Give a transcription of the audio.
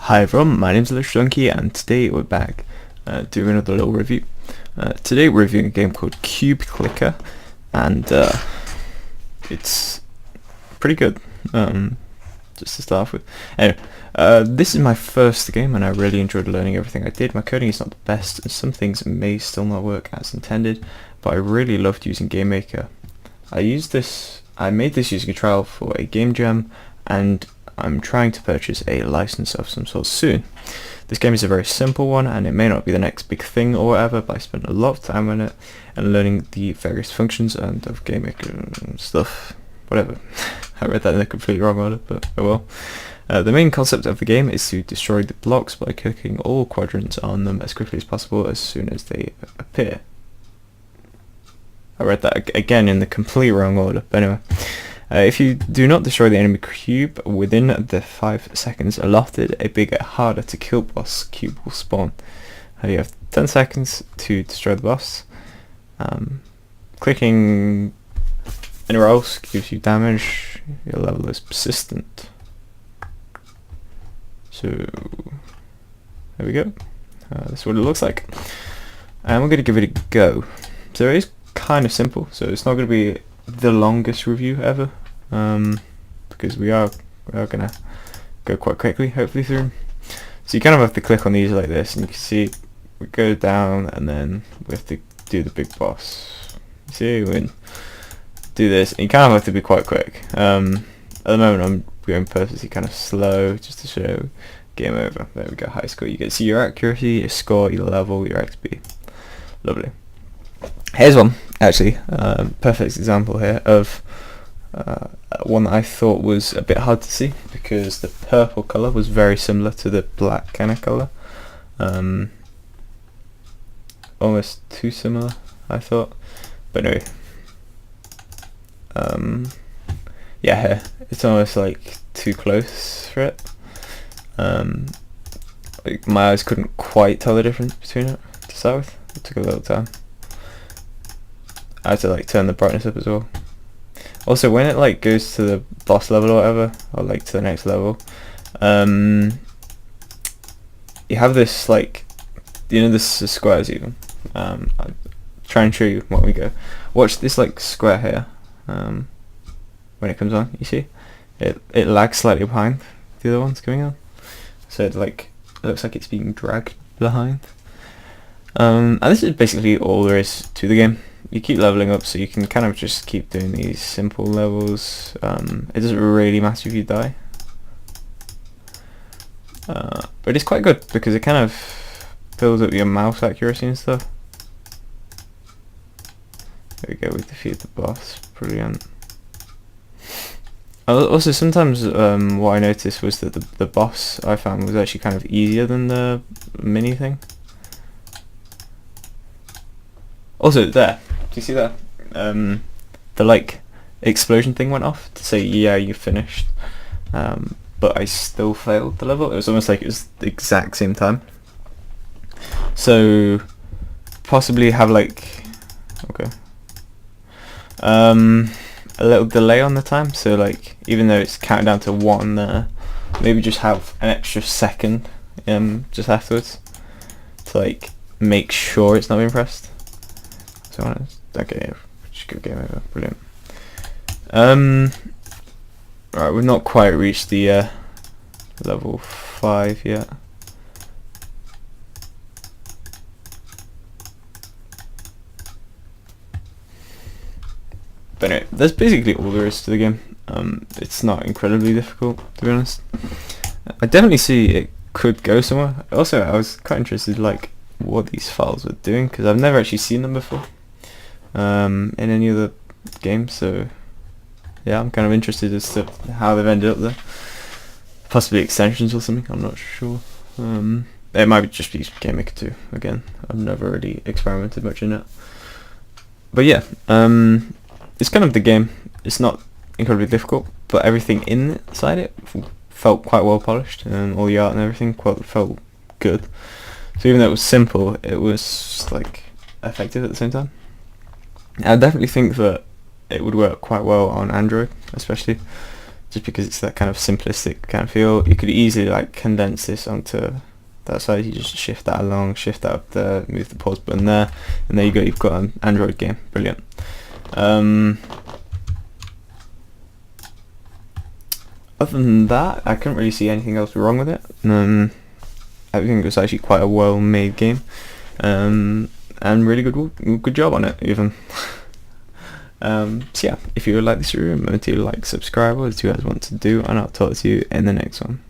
Hi everyone, my name's LushDonkey and today we're back doing another little review. Today we're reviewing a game called Cube Clicker and it's pretty good, just to start off with. Anyway, this is my first game and I really enjoyed learning everything I did. My coding is not the best and some things may still not work as intended, but I really loved using GameMaker. I made this using a trial for a game jam and I'm trying to purchase a license of some sort soon. This game is a very simple one and it may not be the next big thing or whatever, but I spent a lot of time on it and learning the various functions and of GameMaker and stuff, whatever. I read that in a completely wrong order, but oh well. The main concept of the game is to destroy the blocks by clicking all quadrants on them as quickly as possible as soon as they appear. I read that again in the complete wrong order, but anyway. If you do not destroy the enemy cube within the 5 seconds allotted, a bigger, harder to kill boss cube will spawn. You have 10 seconds to destroy the boss. Clicking anywhere else gives you damage. Your level is persistent. So there we go. That's what it looks like. And we're going to give it a go. So it is kind of simple, so it's not going to be the longest review ever, because we are gonna go quite quickly, hopefully, through. So you kind of have to click on these like this, and you can see we go down, and then we have to do the big boss. You see, we do this, and you kind of have to be quite quick. At the moment, I'm going purposely kind of slow, just to show game over. There we go, high score. You get to see your accuracy, your score, your level, your XP. Lovely. Here's one, actually, perfect example here of one that I thought was a bit hard to see because the purple colour was very similar to the black kind of colour. Almost too similar, I thought. But anyway, yeah, here, it's almost like too close for it. Like my eyes couldn't quite tell the difference between it to start with. It took a little time. I had to like turn the brightness up as well. Also, when it like goes to the boss level or whatever, or like to the next level, you have this like, you know, this is squares even. I'll try and show you when we go. Watch this like square here. When it comes on, you see, it lags slightly behind the other ones coming on. So it like looks like it's being dragged behind. And this is basically all there is to the game. You keep leveling up, so you can kind of just keep doing these simple levels. It doesn't really matter if you die, but it's quite good because it kind of builds up your mouse accuracy and stuff. There we go, we defeated the boss. Brilliant. Also, sometimes what I noticed was that the boss I found was actually kind of easier than the mini thing. Also, there. Do you see that? The like explosion thing went off to say, yeah, you finished. But I still failed the level. It was almost like it was the exact same time. So possibly have like, okay, a little delay on the time. So like, even though it's counting down to 1 there, maybe just have an extra second just afterwards to like make sure it's not being pressed. So okay, just go game over. Brilliant. Right, we've not quite reached the level 5 yet. But anyway, that's basically all there is to the game. It's not incredibly difficult, to be honest. I definitely see it could go somewhere. Also, I was quite interested like what these files were doing because I've never actually seen them before in any other game, so yeah, I'm kind of interested as to how they've ended up there. Possibly extensions or something, I'm not sure. It might just be GameMaker 2 again. I've never really experimented much in it, but yeah, it's kind of the game. It's not incredibly difficult, but everything inside it felt quite well polished, and all the art and everything felt good. So even though it was simple, it was like effective at the same time. I definitely think that it would work quite well on Android, especially just because it's that kind of simplistic kind of feel. You could easily like condense this onto that side. You just shift that along, shift that up there, move the pause button there, and there you go, you've got an Android game. Brilliant. Other than that, I couldn't really see anything else wrong with it. I think it was actually quite a well-made game, and really good job on it even. So yeah, if you would like this review, remember to like, subscribe, what you guys want to do, and I'll talk to you in the next one.